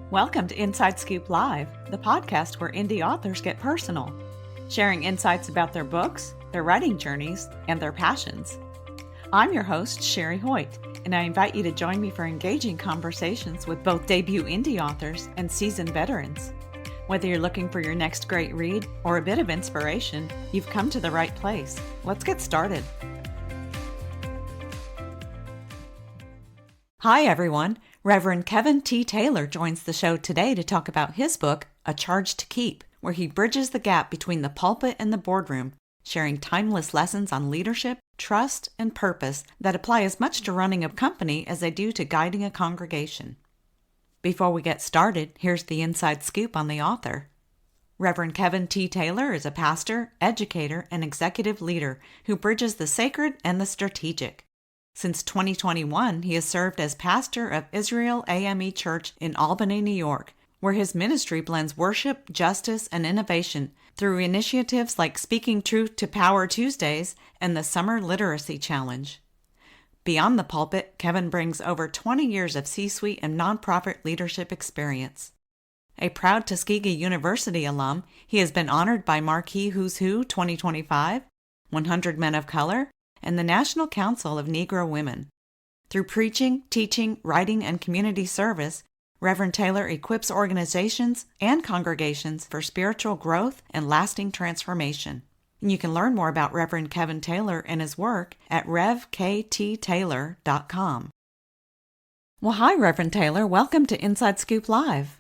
Welcome to Inside Scoop Live, the podcast where indie authors get personal, sharing insights about their books, their writing journeys, and their passions. I'm your host, Sherry Hoyt, and I invite you to join me for engaging conversations with both debut indie authors and seasoned veterans. Whether you're looking for your next great read or a bit of inspiration, you've come to the right place. Let's get started. Hi, everyone. Reverend Kevin T. Taylor joins the show today to talk about his book, A Charge to Keep, where he bridges the gap between the pulpit and the boardroom, sharing timeless lessons on leadership, trust, and purpose that apply as much to running a company as they do to guiding a congregation. Before we get started, here's the inside scoop on the author. Reverend Kevin T. Taylor is a pastor, educator, and executive leader who bridges the sacred and the strategic. Since 2021, he has served as pastor of Israel AME Church in Albany, New York, where his ministry blends worship, justice, and innovation through initiatives like Speaking Truth to Power Tuesdays and the Summer Literacy Challenge. Beyond the pulpit, Kevin brings over 20 years of C-suite and nonprofit leadership experience. A proud Tuskegee University alum, he has been honored by Marquee Who's Who 2025, 100 Men of Color, and the National Council of Negro Women. Through preaching, teaching, writing, and community service, Reverend Taylor equips organizations and congregations for spiritual growth and lasting transformation. And you can learn more about Reverend Kevin Taylor and his work at revkttaylor.com. Well, hi, Reverend Taylor. Welcome to Inside Scoop Live.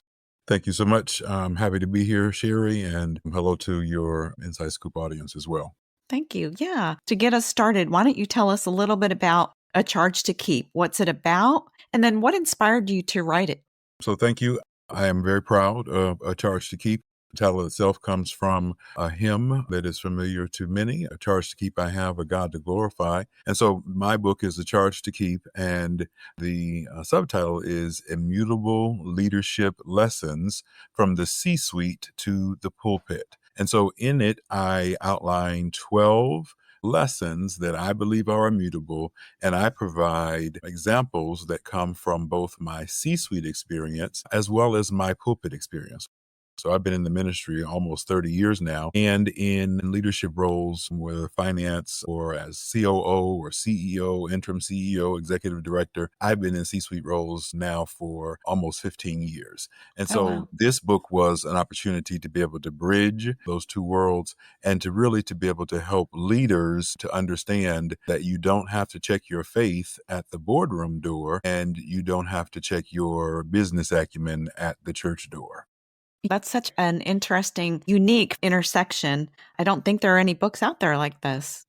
Thank you so much. I'm happy to be here, Sherry, and hello to your Inside Scoop audience as well. Thank you. Yeah. To get us started, why don't you tell us a little bit about A Charge to Keep? What's it about? And then what inspired you to write it? So thank you. I am very proud of A Charge to Keep. The title itself comes from a hymn that is familiar to many. A charge to keep I have, a God to glorify. And so my book is A Charge to Keep, and the subtitle is Immutable Leadership Lessons from the C-Suite to the Pulpit. And so in it, I outline 12 lessons that I believe are immutable, and I provide examples that come from both my C-suite experience as well as my pulpit experience. So I've been in the ministry almost 30 years now, and in leadership roles, whether finance or as COO or CEO, interim CEO, executive director. I've been in C-suite roles now for almost 15 years. And so This book was an opportunity to be able to bridge those two worlds and to really to be able to help leaders to understand that you don't have to check your faith at the boardroom door, and you don't have to check your business acumen at the church door. That's such an interesting, unique intersection. I don't think there are any books out there like this.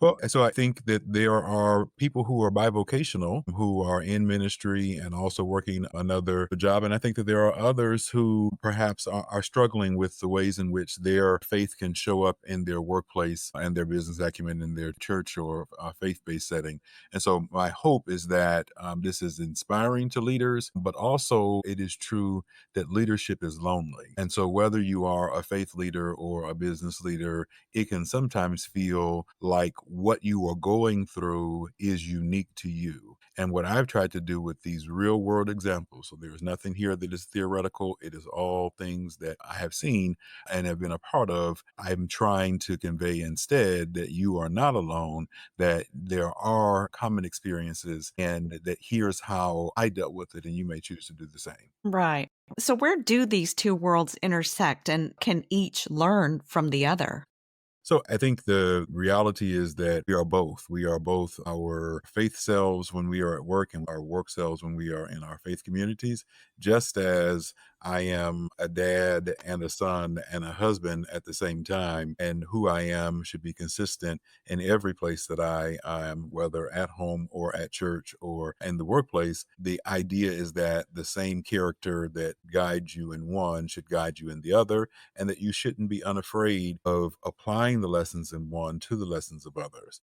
Well, so I think that there are people who are bivocational, who are in ministry and also working another job. And I think that there are others who perhaps are struggling with the ways in which their faith can show up in their workplace and their business acumen in their church or faith-based setting. And so my hope is that this is inspiring to leaders, but also it is true that leadership is lonely. And so whether you are a faith leader or a business leader, it can sometimes feel like what you are going through is unique to you. And what I've tried to do with these real world examples, so there's nothing here that is theoretical. It is all things that I have seen and have been a part of. I'm trying to convey instead that you are not alone, that there are common experiences, and that here's how I dealt with it, and you may choose to do the same. Right. So where do these two worlds intersect, and can each learn from the other? So I think the reality is that we are both. We are both our faith selves when we are at work and our work selves when we are in our faith communities, just as I am a dad and a son and a husband at the same time, and who I am should be consistent in every place that I am, whether at home or at church or in the workplace. The idea is that the same character that guides you in one should guide you in the other, and that you shouldn't be unafraid of applying the lessons in one to the lessons of others.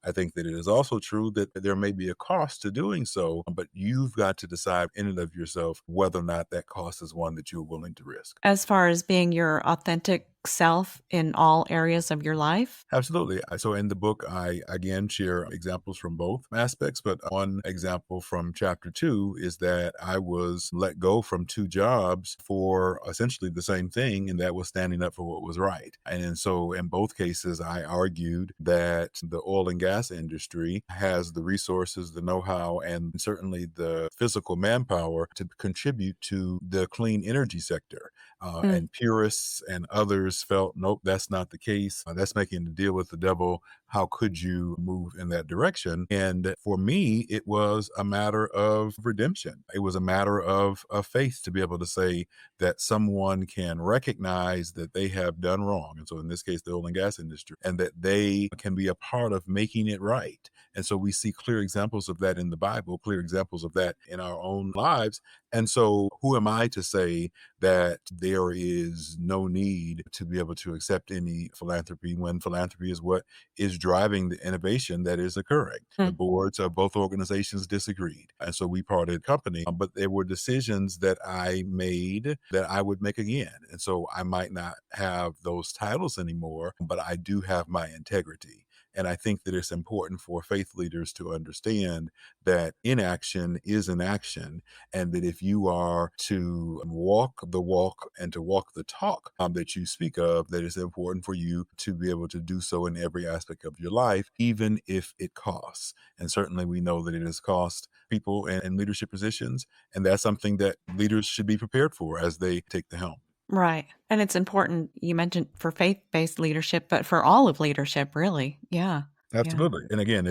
I think that it is also true that there may be a cost to doing so, but you've got to decide in and of yourself whether or not that cost is one that you're willing to risk. As far as being your authentic self in all areas of your life? Absolutely. So in the book, I again share examples from both aspects, but one example from chapter 2 is that I was let go from 2 jobs for essentially the same thing, and that was standing up for what was right. And so in both cases, I argued that the oil and gas industry has the resources, the know-how, and certainly the physical manpower to contribute to the clean energy sector. Mm, And purists and others felt, nope, that's not the case. That's making a deal with the devil. How could you move in that direction? And for me, it was a matter of redemption. It was a matter of faith to be able to say that someone can recognize that they have done wrong. And so in this case, the oil and gas industry, and that they can be a part of making it right. And so we see clear examples of that in the Bible, clear examples of that in our own lives. And so who am I to say that there is no need to be able to accept any philanthropy when philanthropy is what is driving the innovation that is occurring? The mm, boards of both organizations disagreed. And so we parted company, but there were decisions that I made that I would make again. And so I might not have those titles anymore, but I do have my integrity. And I think that it's important for faith leaders to understand that inaction is an action, and that if you are to walk the walk and to walk the talk that you speak of, that it's important for you to be able to do so in every aspect of your life, even if it costs. And certainly we know that it has cost people in leadership positions, and that's something that leaders should be prepared for as they take the helm. right. And it's important, you mentioned for faith-based leadership, but for all of leadership, really. Yeah. Yeah. Absolutely. And again,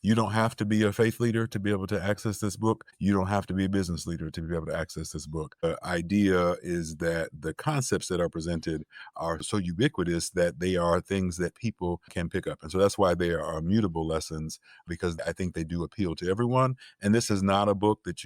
you don't have to be a faith leader to be able to access this book. You don't have to be a business leader to be able to access this book. The idea is that the concepts that are presented are so ubiquitous that they are things that people can pick up. And so that's why they are immutable lessons, because I think they do appeal to everyone. And this is not a book that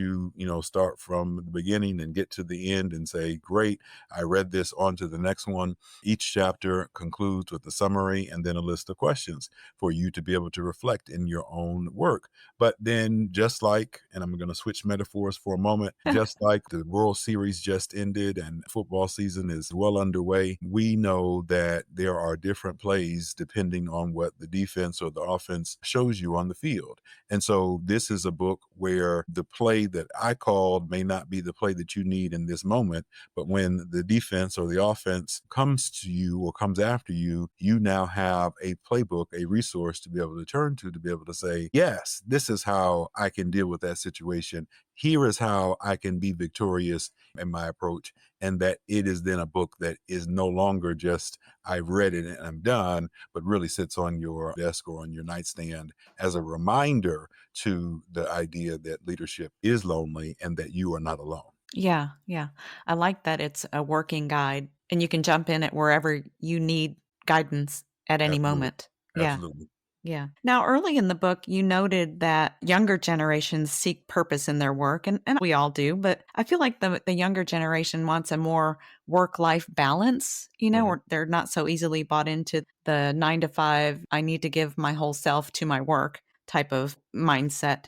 start from the beginning and get to the end and say, great, I read this, on to the next one. Each chapter concludes with a summary and then a list of questions for you to be able to reflect in your own work. But then, just like, and I'm going to switch metaphors for a moment, just like the World Series just ended and football season is well underway, we know that there are different plays depending on what the defense or the offense shows you on the field. And so this is a book where the play that I called may not be the play that you need in this moment, but when the defense or the offense comes to you or comes after you, you now have a playbook, a resource to be able to turn to be able to say, yes, this is how I can deal with that situation. Here is how I can be victorious in my approach. And that it is then a book that is no longer just, I've read it and I'm done, but really sits on your desk or on your nightstand as a reminder to the idea that leadership is lonely and that you are not alone. Yeah, yeah. I like that it's a working guide and you can jump in it wherever you need guidance at any Absolutely. moment. Yeah, Absolutely. yeah. Now, early in the book, you noted that younger generations seek purpose in their work, and we all do, but I feel like the younger generation wants a more work-life balance, Mhm. or they're not so easily bought into the 9 to 5, I need to give my whole self to my work type of mindset.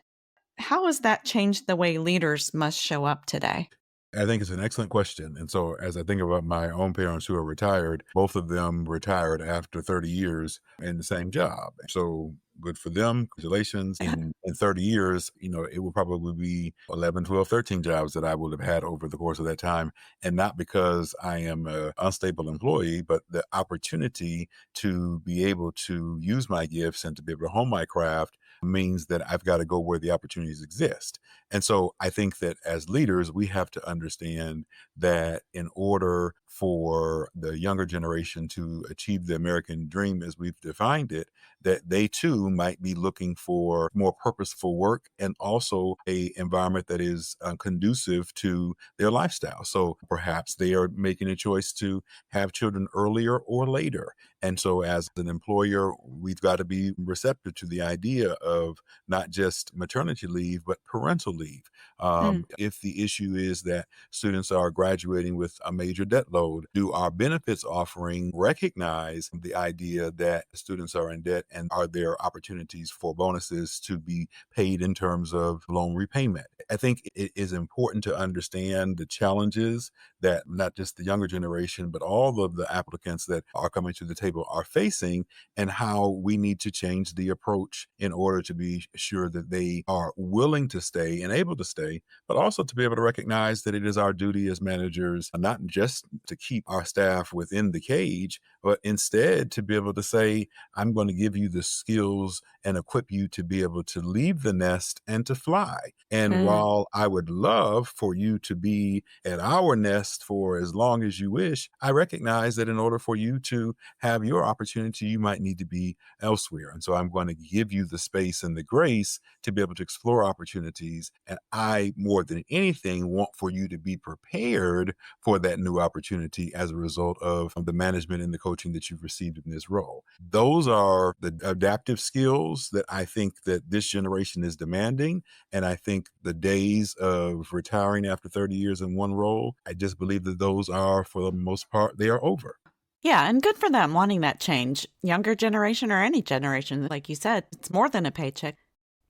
How has that changed the way leaders must show up today? I think it's an excellent question. And so, as I think about my own parents who are retired, both of them retired after 30 years in the same job. So, good for them. Congratulations. In 30 years, it will probably be 11, 12, 13 jobs that I would have had over the course of that time. And not because I am an unstable employee, but the opportunity to be able to use my gifts and to be able to hone my craft means that I've got to go where the opportunities exist. And so I think that as leaders, we have to understand that in order for the younger generation to achieve the American dream as we've defined it, that they too might be looking for more purposeful work and also a environment that is conducive to their lifestyle. So perhaps they are making a choice to have children earlier or later. And so as an employer, we've got to be receptive to the idea of not just maternity leave, but parental leave. Mm. If the issue is that students are graduating with a major debt load, do our benefits offering recognize the idea that students are in debt, and are there opportunities for bonuses to be paid in terms of loan repayment? I think it is important to understand the challenges that not just the younger generation, but all of the applicants that are coming to the table are facing, and how we need to change the approach in order to be sure that they are willing to stay and able to stay, but also to be able to recognize that it is our duty as managers not just to keep our staff within the cage, but instead to be able to say, I'm going to give you the skills and equip you to be able to leave the nest and to fly. And Mm. while I would love for you to be at our nest for as long as you wish, I recognize that in order for you to have your opportunity, you might need to be elsewhere. And so I'm going to give you the space and the grace to be able to explore opportunities. And I, more than anything, want for you to be prepared for that new opportunity as a result of the management and the coaching that you've received in this role. Those are the adaptive skills that I think that this generation is demanding. And I think the days of retiring after 30 years in one role, I just believe that those are, for the most part, they are over. Yeah, and good for them wanting that change. Younger generation or any generation, like you said, it's more than a paycheck.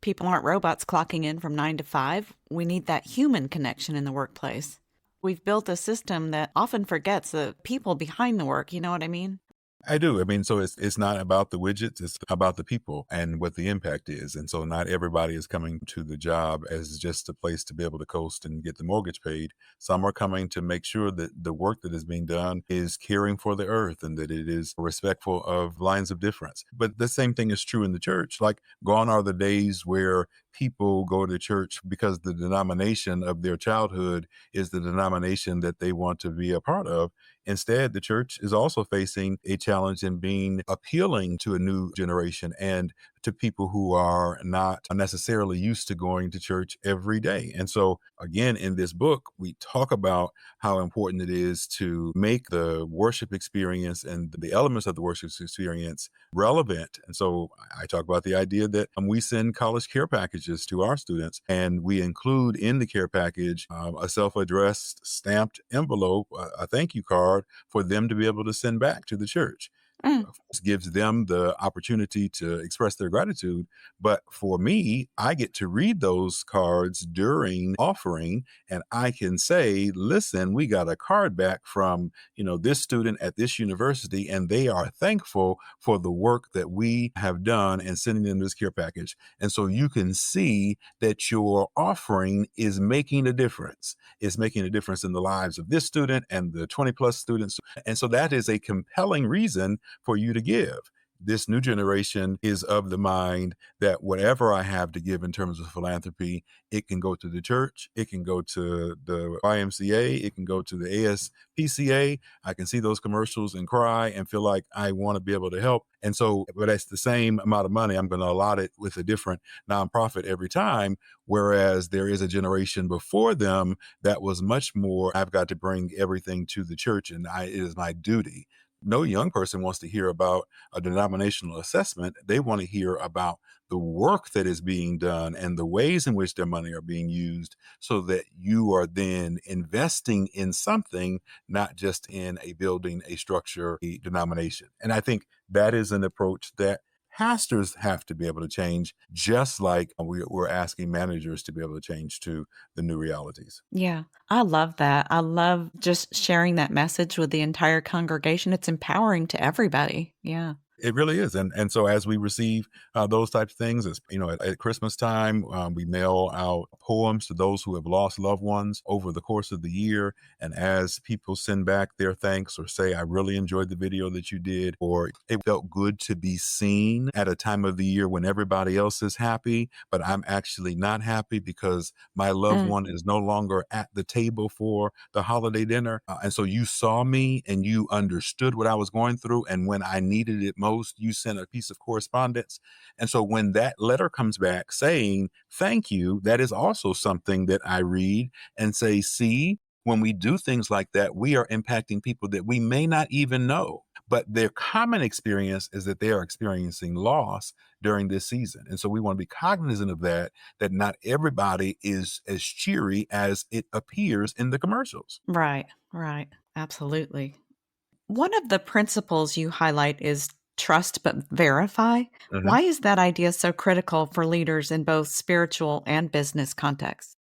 People aren't robots clocking in from 9 to 5. We need that human connection in the workplace. We've built a system that often forgets the people behind the work. You know what I mean? I do. I mean, so it's not about the widgets, it's about the people and what the impact is. And so not everybody is coming to the job as just a place to be able to coast and get the mortgage paid. Some are coming to make sure that the work that is being done is caring for the earth and that it is respectful of lines of difference. But the same thing is true in the church. Like, gone are the days where people go to church because the denomination of their childhood is the denomination that they want to be a part of. Instead, the church is also facing a challenge in being appealing to a new generation and to people who are not necessarily used to going to church every day. And so, again, in this book, we talk about how important it is to make the worship experience and the elements of the worship experience relevant. And so I talk about the idea that we send college care packages to our students, and we include in the care package a self-addressed stamped envelope, a thank you card for them to be able to send back to the church. Mm. Gives them the opportunity to express their gratitude. But for me, I get to read those cards during offering, and I can say, listen, we got a card back from, this student at this university, and they are thankful for the work that we have done and sending them this care package. And so you can see that your offering is making a difference. It's making a difference in the lives of this student and the 20 plus students. And so that is a compelling reason for you to give. This new generation is of the mind that whatever I have to give in terms of philanthropy, it can go to the church, it can go to the YMCA, it can go to the ASPCA. I can see those commercials and cry and feel like I want to be able to help. And so, but that's the same amount of money. I'm going to allot it with a different nonprofit every time. Whereas there is a generation before them that was much more, I've got to bring everything to the church and it is my duty. No young person wants to hear about a denominational assessment. They want to hear about the work that is being done and the ways in which their money are being used, so that you are then investing in something, not just in a building, a structure, a denomination. And I think that is an approach that pastors have to be able to change, just like we're asking managers to be able to change to the new realities. Yeah, I love that. I love just sharing that message with the entire congregation. It's empowering to everybody. Yeah. It really is. And so as we receive those types of things, as at Christmas time, we mail out poems to those who have lost loved ones over the course of the year. And as people send back their thanks or say, I really enjoyed the video that you did, or it felt good to be seen at a time of the year when everybody else is happy, but I'm actually not happy because my loved Mm. one is no longer at the table for the holiday dinner. And so you saw me and you understood what I was going through. And when I needed it most, you sent a piece of correspondence. And so when that letter comes back saying thank you, that is also something that I read and say, see, when we do things like that, we are impacting people that we may not even know. but their common experience is that they are experiencing loss during this season. And so we want to be cognizant of that, that not everybody is as cheery as it appears in the commercials. Right, right. Absolutely. One of the principles you highlight is trust but verify. Why is that idea so critical for leaders in both spiritual and business contexts?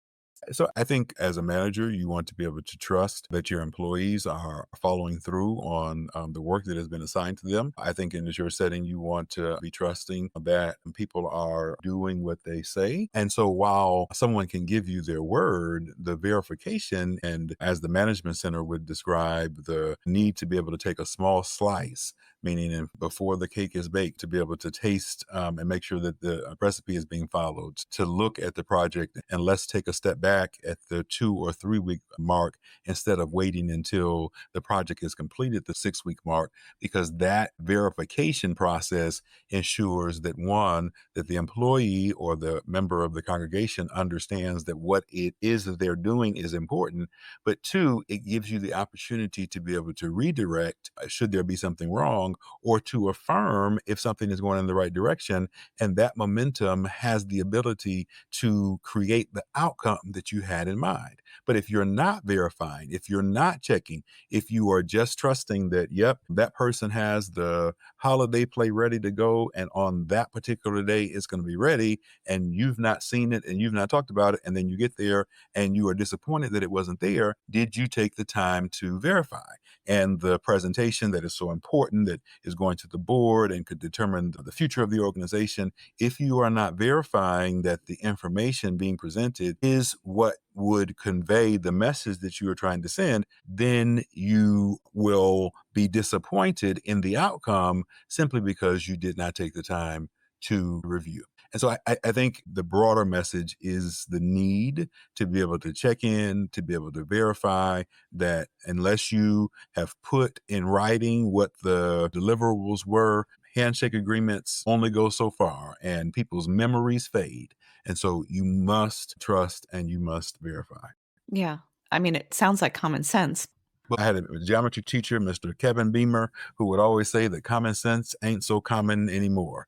So I think as a manager, you want to be able to trust that your employees are following through on the work that has been assigned to them. I think in your setting, you want to be trusting that people are doing what they say. And so while someone can give you their word, the verification, and as the management center would describe, the need to be able to take a small slice, meaning before the cake is baked, to be able to taste and make sure that the recipe is being followed, to look at the project, and let's take a step back at the 2 or 3 week mark instead of waiting until the project is completed, the 6 week mark, because that verification process ensures that one, that the employee or the member of the congregation understands that what it is that they're doing is important, but two, it gives you the opportunity to be able to redirect should there be something wrong, or to affirm if something is going in the right direction. And that momentum has the ability to create the outcome that you had in mind. But if you're not verifying, if you're not checking, if you are just trusting that, yep, that person has the holiday play ready to go, and on that particular day it's going to be ready, and you've not seen it and you've not talked about it, and then you get there and you are disappointed that it wasn't there, did you take the time to verify? And the presentation that is so important, that is going to the board and could determine the future of the organization, if you are not verifying that the information being presented is what would convey the message that you are trying to send, then you will be disappointed in the outcome simply because you did not take the time to review. And so I think the broader message is the need to be able to check in, to be able to verify that unless you have put in writing what the deliverables were, handshake agreements only go so far and people's memories fade. And so you must trust and you must verify. Yeah. I mean, it sounds like common sense. But I had a geometry teacher, Mr. Kevin Beamer, who would always say that common sense ain't so common anymore.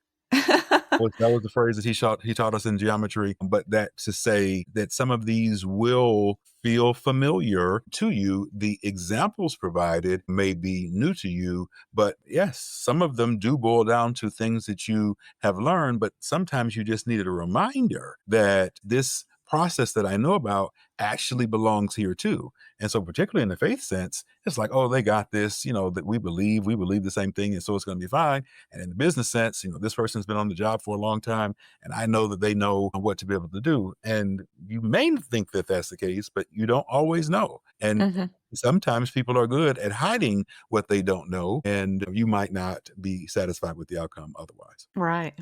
That was the phrase that he taught us in geometry, but that to say that some of these will feel familiar to you. The examples provided may be new to you, but yes, some of them do boil down to things that you have learned, but sometimes you just needed a reminder that this process that I know about actually belongs here too. And so particularly in the faith sense, it's like, oh, they got this, that we believe the same thing, and so it's going to be fine. And in the business sense, this person's been on the job for a long time, and I know that they know what to be able to do. And you may think that that's the case, but you don't always know. And Mhm. sometimes people are good at hiding what they don't know, and you might not be satisfied with the outcome otherwise. Right.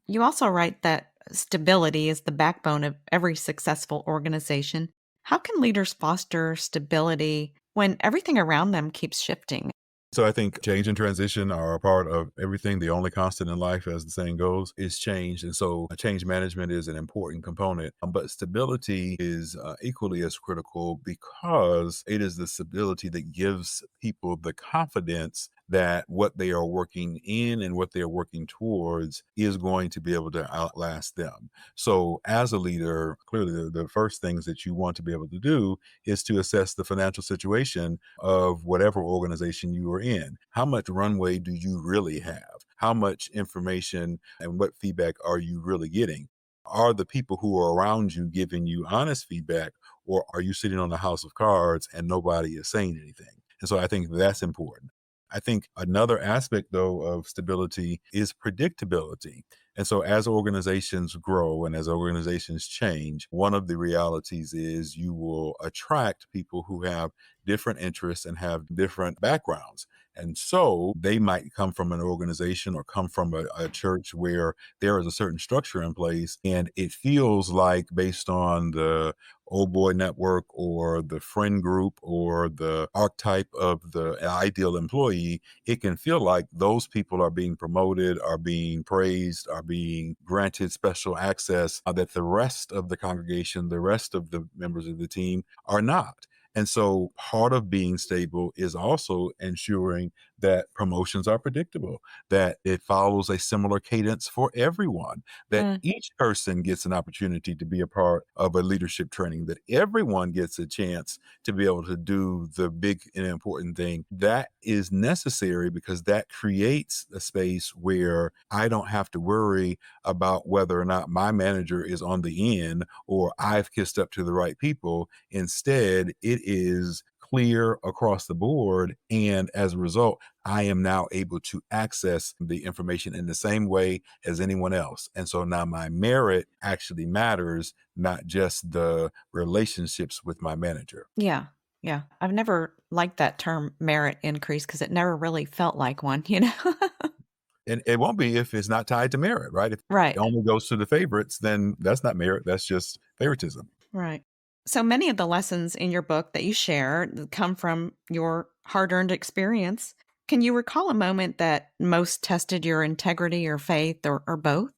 You also write that stability is the backbone of every successful organization. How can leaders foster stability when everything around them keeps shifting? So I think change and transition are a part of everything. The only constant in life, as the saying goes, is change. And so change management is an important component. But stability is equally as critical, because it is the stability that gives people the confidence that what they are working in and what they are working towards is going to be able to outlast them. So as a leader, clearly the first things that you want to be able to do is to assess the financial situation of whatever organization you are in. How much runway do you really have? How much information and what feedback are you really getting? Are the people who are around you giving you honest feedback, or are you sitting on a house of cards and nobody is saying anything? And so I think that's important. I think another aspect, though, of stability is predictability. And so as organizations grow and as organizations change, one of the realities is you will attract people who have different interests and have different backgrounds. And so they might come from an organization or come from a church where there is a certain structure in place. And it feels like, based on the old boy network or the friend group or the archetype of the ideal employee, it can feel like those people are being promoted, are being praised, are being granted special access, that the rest of the congregation, the rest of the members of the team are not. And so part of being stable is also ensuring that promotions are predictable, that it follows a similar cadence for everyone, that Mm, each person gets an opportunity to be a part of a leadership training, that everyone gets a chance to be able to do the big and important thing. That is necessary because that creates a space where I don't have to worry about whether or not my manager is on the end or I've kissed up to the right people. Instead, it is clear across the board. And as a result, I am now able to access the information in the same way as anyone else. And so now my merit actually matters, not just the relationships with my manager. yeah, yeah. I've never liked that term merit increase because it never really felt like one, you know? And it won't be if it's not tied to merit, right? If it Right, only goes to the favorites, then that's not merit. That's just favoritism. right. So many of the lessons in your book that you share come from your hard earned experience. Can you recall a moment that most tested your integrity or faith or both?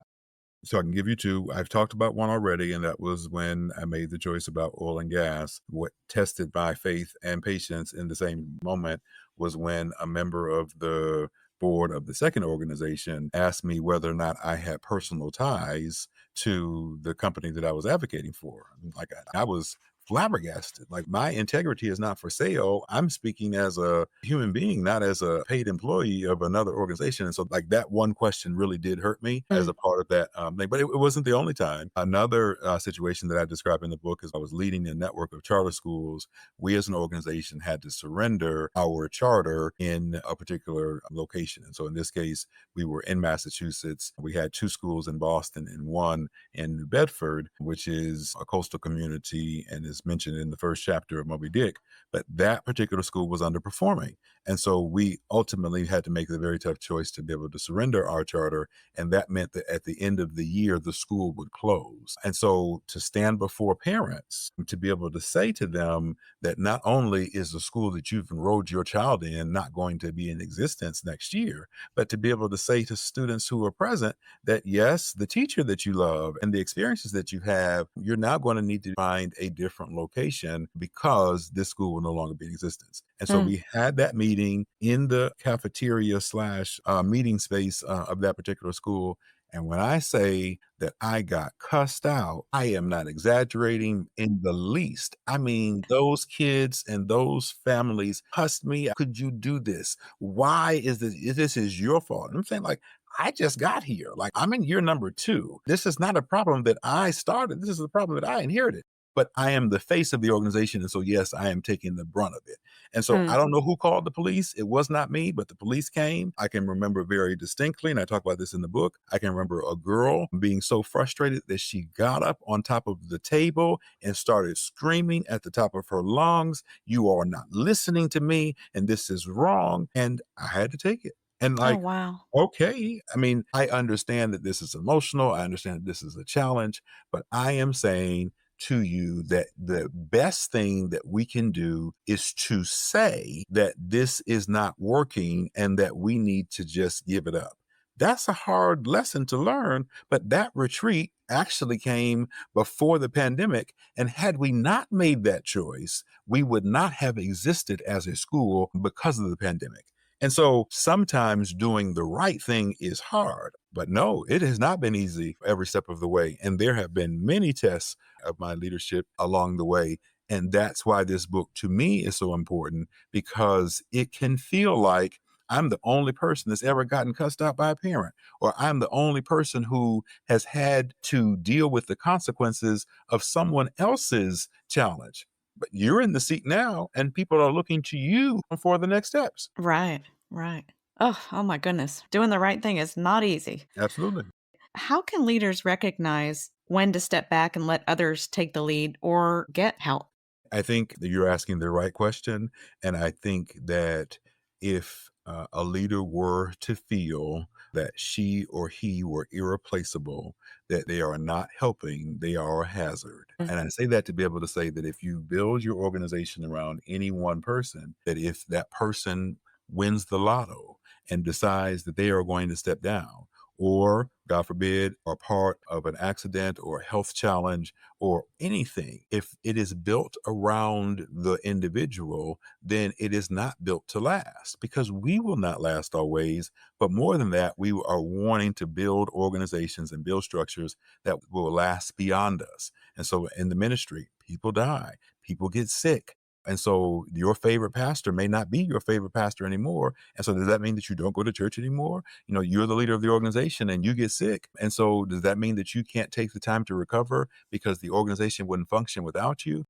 So I can give you two. I've talked about one already, and that was when I made the choice about oil and gas. What tested my faith and patience in the same moment was when a member of the board of the second organization asked me whether or not I had personal ties to the company that I was advocating for. Like I was flabbergasted. Like my integrity is not for sale. I'm speaking as a human being, not as a paid employee of another organization. And so, like that one question really did hurt me as Mm, a part of that thing. But it wasn't the only time. Another situation that I describe in the book is I was leading a network of charter schools. We, as an organization, had to surrender our charter in a particular location. And so, in this case, we were in Massachusetts. We had two schools in Boston and one in New Bedford, which is a coastal community and is mentioned in the first chapter of Moby Dick. But that particular school was underperforming. And so we ultimately had to make the very tough choice to be able to surrender our charter. And that meant that at the end of the year, the school would close. And so to stand before parents, to be able to say to them that not only is the school that you've enrolled your child in not going to be in existence next year, but to be able to say to students who are present that yes, the teacher that you love and the experiences that you have, you're now going to need to find a different location because this school will no longer be in existence. And so mm. we had that meeting in the cafeteria slash meeting space of that particular school. And when I say that I got cussed out, I am not exaggerating in the least. I mean, those kids and those families cussed me. Could you do this? Why is this? This is your fault. And I'm saying, like, I just got here. Like, I'm in year number two. This is not a problem that I started. This is a problem that I inherited. But I am the face of the organization. And so, yes, I am taking the brunt of it. And so I Mm. don't know who called the police. It was not me, but the police came. I can remember very distinctly, and I talk about this in the book. I can remember a girl being so frustrated that she got up on top of the table and started screaming at the top of her lungs, "You are not listening to me, and this is wrong." And I had to take it. And Oh, like, wow. okay, I mean, I understand that this is emotional. I understand that this is a challenge, but I am saying to you that the best thing that we can do is to say that this is not working and that we need to just give it up. That's a hard lesson to learn, but that retreat actually came before the pandemic. And had we not made that choice, we would not have existed as a school because of the pandemic. And so sometimes doing the right thing is hard, but no, it has not been easy every step of the way. And there have been many tests of my leadership along the way. And that's why this book to me is so important because it can feel like I'm the only person that's ever gotten cussed out by a parent, or I'm the only person who has had to deal with the consequences of someone else's challenge. But you're in the seat now, and people are looking to you for the next steps. Right, right. Oh my goodness. Doing the right thing is not easy. Absolutely. How can leaders recognize when to step back and let others take the lead or get help? I think that you're asking the right question. And I think that if a leader were to feel that she or he were irreplaceable, that they are not helping, they are a hazard. Mm, And I say that to be able to say that if you build your organization around any one person, that if that person wins the lotto and decides that they are going to step down, or, God forbid, are part of an accident or a health challenge or anything, if it is built around the individual, then it is not built to last, because we will not last always. But more than that, we are wanting to build organizations and build structures that will last beyond us. And so in the ministry, people die, people get sick. And so your favorite pastor may not be your favorite pastor anymore. And so does that mean that you don't go to church anymore? You're the leader of the organization and you get sick. And so does that mean that you can't take the time to recover because the organization wouldn't function without you?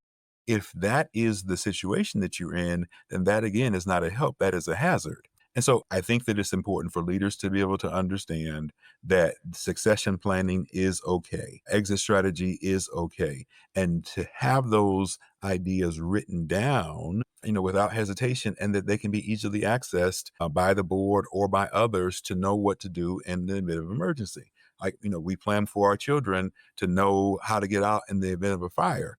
If that is the situation that you're in, then that again is not a help, that is a hazard. And so I think that it's important for leaders to be able to understand that succession planning is okay, exit strategy is okay, and to have those ideas written down, without hesitation, and that they can be easily accessed by the board or by others to know what to do in the event of emergency. Like, we plan for our children to know how to get out in the event of a fire.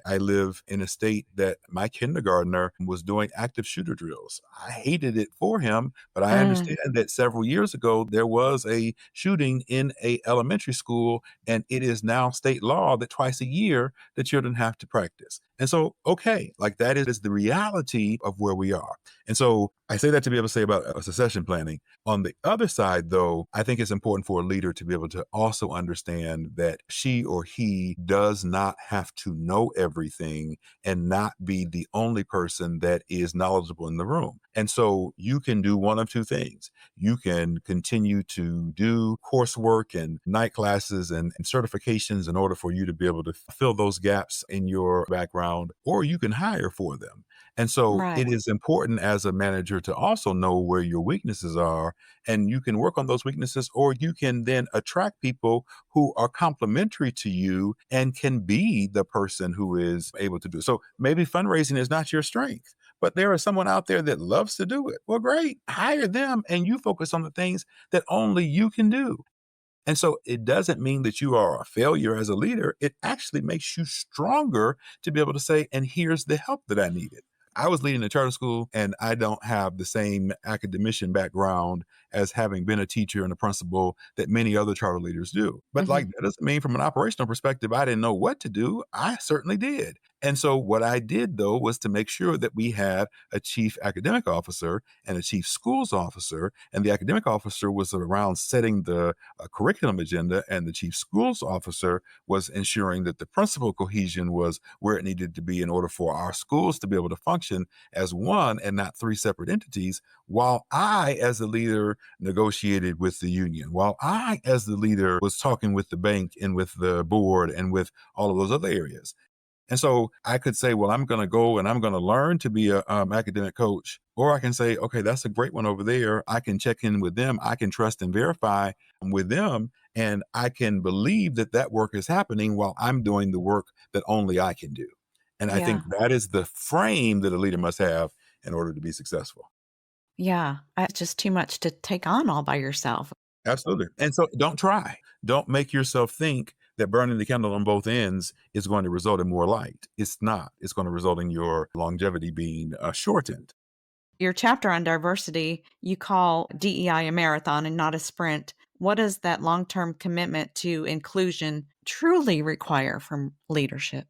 I live in a state that my kindergartner was doing active shooter drills. I hated it for him, but I Mm, understand that several years ago, there was a shooting in a elementary school, and it is now state law that twice a year the children have to practice. And so, okay, like that is the reality of where we are. And so I say that to be able to say about succession planning. On the other side, though, I think it's important for a leader to be able to also understand that she or he does not have to know everything and not be the only person that is knowledgeable in the room. And so you can do one of two things. You can continue to do coursework and night classes and certifications in order for you to be able to fill those gaps in your background, or you can hire for them. And so right. it is important as a manager to also know where your weaknesses are, and you can work on those weaknesses, or you can then attract people who are complementary to you and can be the person who is able to do it. So maybe fundraising is not your strength, but there is someone out there that loves to do it. Well, great, hire them and you focus on the things that only you can do. And so it doesn't mean that you are a failure as a leader. It actually makes you stronger to be able to say, and here's the help that I needed. I was leading a charter school and I don't have the same academician background as having been a teacher and a principal that many other charter leaders do. But Hmm. like that doesn't mean from an operational perspective, I didn't know what to do. I certainly did. And so what I did though was to make sure that we had a chief academic officer and a chief schools officer. And the academic officer was around setting the curriculum agenda, and the chief schools officer was ensuring that the principal cohesion was where it needed to be in order for our schools to be able to function as one and not three separate entities, while I, as a leader, negotiated with the union, while I, as the leader, was talking with the bank and with the board and with all of those other areas. And so I could say, well, I'm going to go and I'm going to learn to be a academic coach. Or I can say, okay, that's a great one over there. I can check in with them. I can trust and verify with them. And I can believe that that work is happening while I'm doing the work that only I can do. And I think Yeah. that is the frame that a leader must have in order to be successful. Yeah. It's just too much to take on all by yourself. Absolutely. And so don't try. Don't make yourself think that burning the candle on both ends is going to result in more light. It's not. It's going to result in your longevity being shortened. Your chapter on diversity, you call DEI a marathon and not a sprint. What does that long term commitment to inclusion truly require from leadership?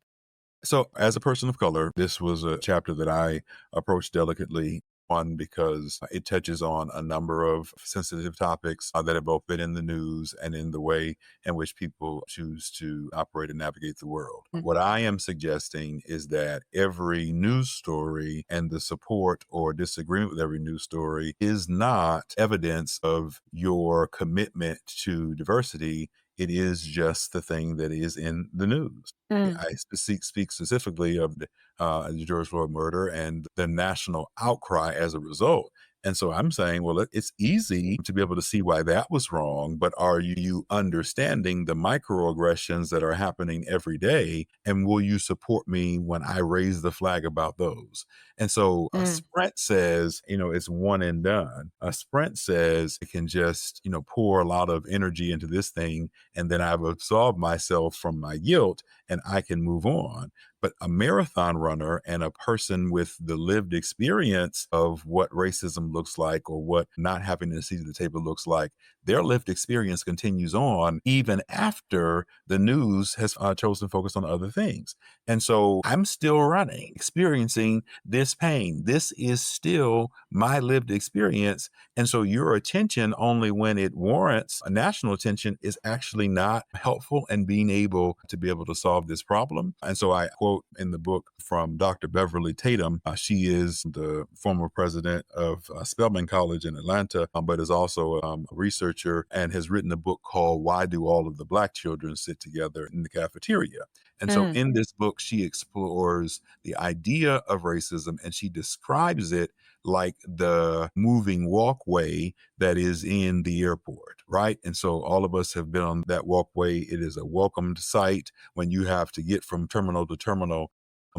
So, as a person of color, this was a chapter that I approached delicately. One, because it touches on a number of sensitive topics that have both been in the news and in the way in which people choose to operate and navigate the world. Mm, What I am suggesting is that every news story and the support or disagreement with every news story is not evidence of your commitment to diversity. It is just the thing that is in the news. mm, I speak specifically of the George Floyd murder and the national outcry as a result. And so I'm saying, well, it's easy to be able to see why that was wrong, but are you understanding the microaggressions that are happening every day? And will you support me when I raise the flag about those? And so a mm. sprint says, it's one and done. A sprint says it can just, pour a lot of energy into this thing, and then I've absolved myself from my guilt and I can move on. But a marathon runner and a person with the lived experience of what racism looks like or what not having a seat at the table looks like, their lived experience continues on even after the news has chosen to focus on other things. And so I'm still running, experiencing this pain. This is still my lived experience. And so your attention, only when it warrants a national attention, is actually not helpful in being able to be able to solve this problem. And so I quote in the book from Dr. Beverly Tatum. She is the former president of Spelman College in Atlanta, but is also a researcher and has written a book called Why Do All of the Black Children Sit Together in the Cafeteria? And so Mm. in this book, she explores the idea of racism and she describes it like the moving walkway that is in the airport, right? And so all of us have been on that walkway. It is a welcomed sight when you have to get from terminal to terminal.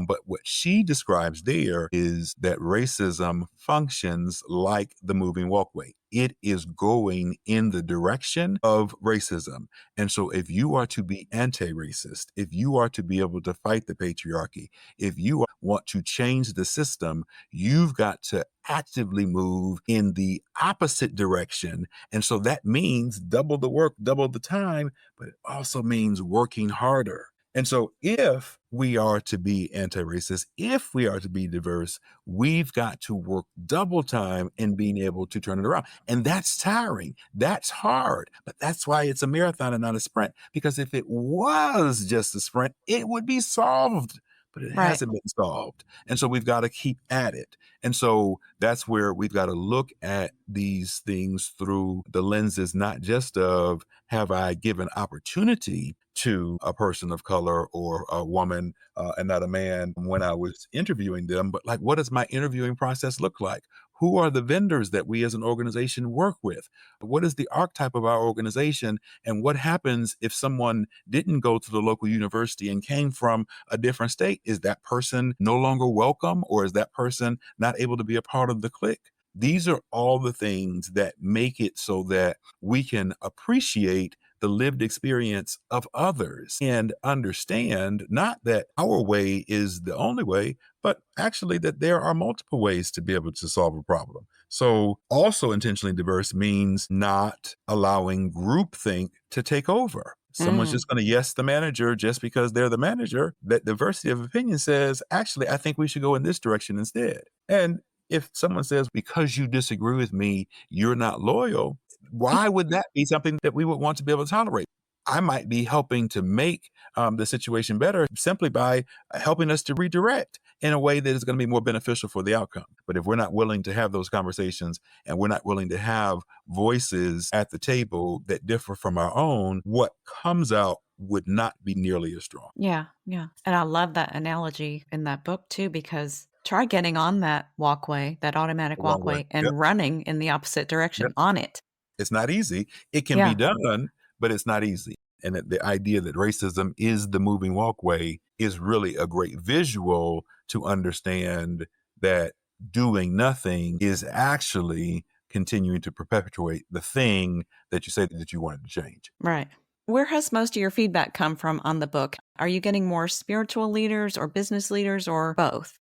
But what she describes there is that racism functions like the moving walkway. It is going in the direction of racism. And so if you are to be anti-racist, if you are to be able to fight the patriarchy, if you want to change the system, you've got to actively move in the opposite direction. And so that means double the work, double the time, but it also means working harder. And so if we are to be anti-racist, if we are to be diverse, we've got to work double time in being able to turn it around. And that's tiring. That's hard. But that's why it's a marathon and not a sprint. Because if it was just a sprint, it would be solved. But it Right. hasn't been solved. And so we've got to keep at it. And so that's where we've got to look at these things through the lenses, not just of have I given opportunity to a person of color or a woman and not a man when I was interviewing them, but like, what does my interviewing process look like? Who are the vendors that we as an organization work with? What is the archetype of our organization? And what happens if someone didn't go to the local university and came from a different state? Is that person no longer welcome, or is that person not able to be a part of the clique? These are all the things that make it so that we can appreciate the lived experience of others and understand not that our way is the only way, but actually that there are multiple ways to be able to solve a problem. So also intentionally diverse means not allowing groupthink to take over. Someone's Mm. just going to yes the manager just because they're the manager. That diversity of opinion says, actually, I think we should go in this direction instead. And if someone says, because you disagree with me, you're not loyal, why would that be something that we would want to be able to tolerate? I might be helping to make the situation better simply by helping us to redirect in a way that is going to be more beneficial for the outcome. But if we're not willing to have those conversations and we're not willing to have voices at the table that differ from our own, what comes out would not be nearly as strong. Yeah, yeah. And I love that analogy in that book too, because try getting on that walkway, that automatic The wrong way. walkway, Yep. and running in the opposite Yep. direction on it. It's not easy. It can be Yeah, done, but it's not easy. And the idea that racism is the moving walkway is really a great visual to understand that doing nothing is actually continuing to perpetuate the thing that you say that you wanted to change. right. Where has most of your feedback come from on the book? Are you getting more spiritual leaders or business leaders or both?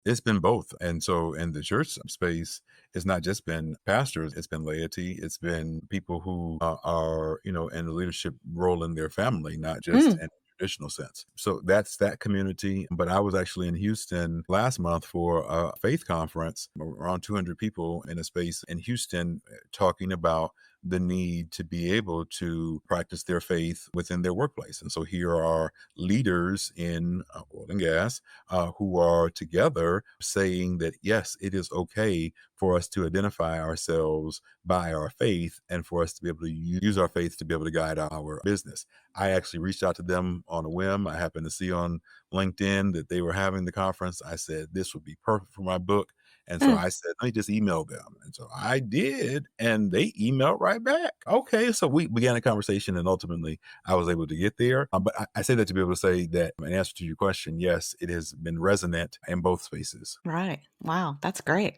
It's been both. And so in the church space, it's not just been pastors, it's been laity, it's been people who are, in the leadership role in their family, not just Mm. in a traditional sense. So that's that community. But I was actually in Houston last month for a faith conference, around 200 people in a space in Houston, talking about the need to be able to practice their faith within their workplace. And so here are leaders in oil and gas who are together saying that, yes, it is okay for us to identify ourselves by our faith and for us to be able to use our faith to be able to guide our business. I actually reached out to them on a whim. I happened to see on LinkedIn that they were having the conference. I said, this would be perfect for my book. And so Mm. I said, let me just email them. And so I did, and they emailed right back. Okay. So we began a conversation, and ultimately I was able to get there. But I say that to be able to say that in answer to your question, yes, it has been resonant in both spaces. Right. Wow, that's great.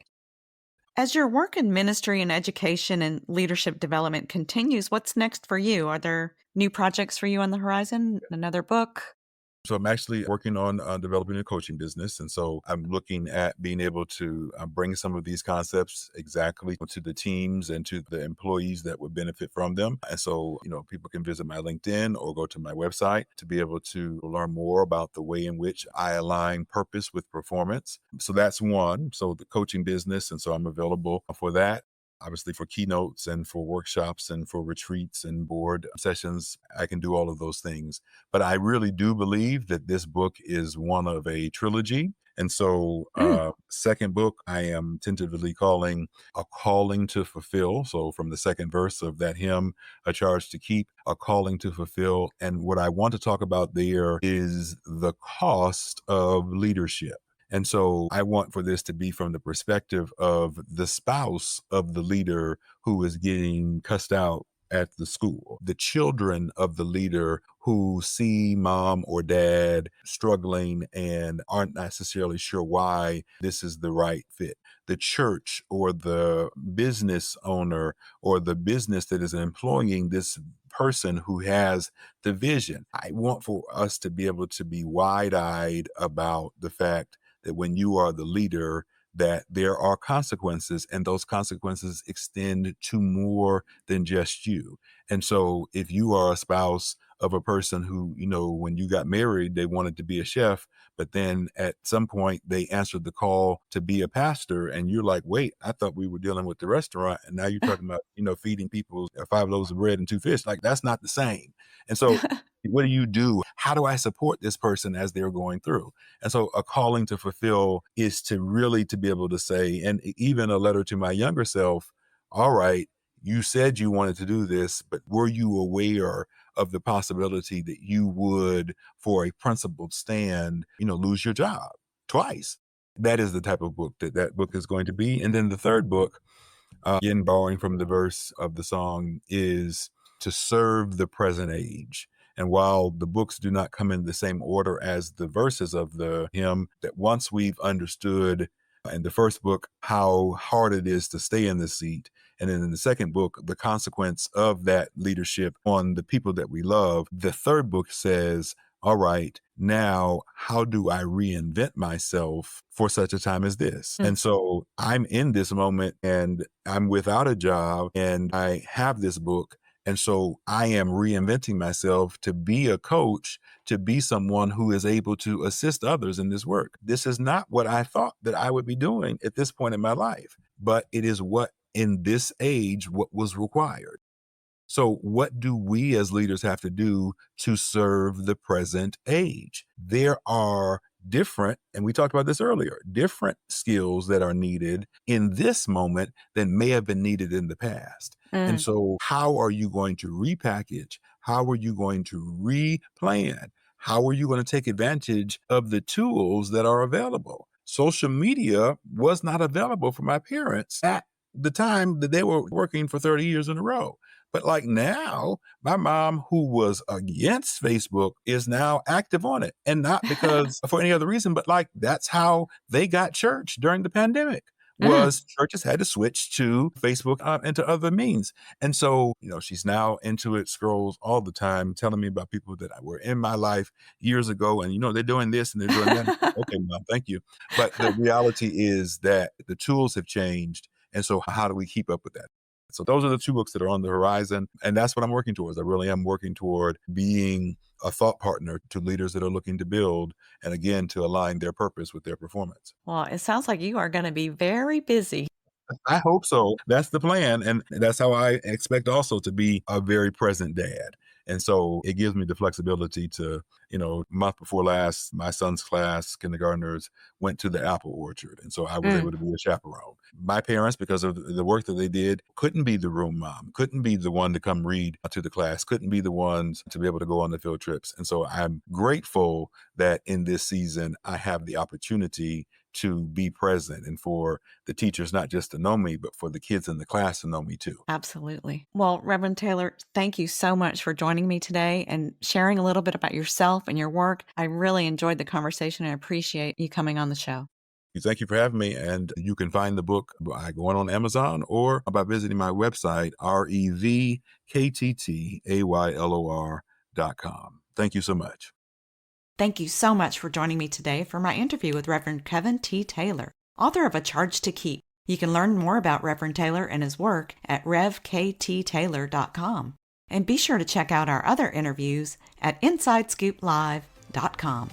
As your work in ministry and education and leadership development continues, what's next for you? Are there new projects for you on the horizon? Another book? So I'm actually working on developing a coaching business. And so I'm looking at being able to bring some of these concepts exactly to the teams and to the employees that would benefit from them. And so, people can visit my LinkedIn or go to my website to be able to learn more about the way in which I align purpose with performance. So that's one. So the coaching business. And so I'm available for that. Obviously, for keynotes and for workshops and for retreats and board sessions, I can do all of those things. But I really do believe that this book is one of a trilogy. And so, Mm. second book, I am tentatively calling A Calling to Fulfill. So, from the second verse of that hymn, A Charge to Keep, A Calling to Fulfill. And what I want to talk about there is the cost of leadership. And so I want for this to be from the perspective of the spouse of the leader who is getting cussed out at the school, the children of the leader who see mom or dad struggling and aren't necessarily sure why this is the right fit, the church or the business owner or the business that is employing this person who has the vision. I want for us to be able to be wide-eyed about the fact that when you are the leader, that there are consequences, and those consequences extend to more than just you. And so if you are a spouse of a person who, when you got married, they wanted to be a chef, but then at some point they answered the call to be a pastor, and you're like, wait, I thought we were dealing with the restaurant, and now you're talking about, feeding people 5 loaves of bread and 2 fish. Like, that's not the same. And so what do you do? How do I support this person as they're going through? And so a calling to fulfill is to really to be able to say, and even a letter to my younger self, all right, you said you wanted to do this, but were you aware of the possibility that you would, for a principled stand, lose your job twice? That is the type of book that book is going to be. And then the third book, again, borrowing from the verse of the song, is to serve the present age. And while the books do not come in the same order as the verses of the hymn, that once we've understood in the first book how hard it is to stay in the seat, and then in the second book, the consequence of that leadership on the people that we love, the third book says, all right, now how do I reinvent myself for such a time as this? Mm. And so I'm in this moment and I'm without a job and I have this book. And so I am reinventing myself to be a coach, to be someone who is able to assist others in this work. This is not what I thought that I would be doing at this point in my life, but it is what in this age, what was required. So what do we as leaders have to do to serve the present age? There are different, and we talked about this earlier, different skills that are needed in this moment than may have been needed in the past. And Mm. so how are you going to repackage? How are you going to replan? How are you going to take advantage of the tools that are available? Social media was not available for my parents at the time that they were working for 30 years in a row. But like now, my mom, who was against Facebook, is now active on it. And not because for any other reason, but like that's how they got church during the pandemic. Mm. Was churches had to switch to Facebook and to other means. And so, she's now into it, scrolls all the time, telling me about people that were in my life years ago. And, they're doing this and they're doing that. Okay, mom, thank you. But the reality is that the tools have changed. And so how do we keep up with that? So those are the two books that are on the horizon. And that's what I'm working towards. I really am working toward being a thought partner to leaders that are looking to build, and again, to align their purpose with their performance. Well, it sounds like you are going to be very busy. I hope so. That's the plan. And that's how I expect also to be a very present dad. And so it gives me the flexibility to, month before last, my son's class, kindergartners, went to the apple orchard. And so I was Mm. able to be a chaperone. My parents, because of the work that they did, couldn't be the room mom, couldn't be the one to come read to the class, couldn't be the ones to be able to go on the field trips. And so I'm grateful that in this season, I have the opportunity to be present and for the teachers not just to know me, but for the kids in the class to know me too. Absolutely. Well, Reverend Taylor, thank you so much for joining me today and sharing a little bit about yourself and your work. I really enjoyed the conversation and appreciate you coming on the show. Thank you for having me. And you can find the book by going on Amazon or by visiting my website, REVKTTAYLOR.com. Thank you so much. Thank you so much for joining me today for my interview with Reverend Kevin T. Taylor, author of A Charge to Keep. You can learn more about Reverend Taylor and his work at revkttaylor.com. And be sure to check out our other interviews at InsideScoopLive.com.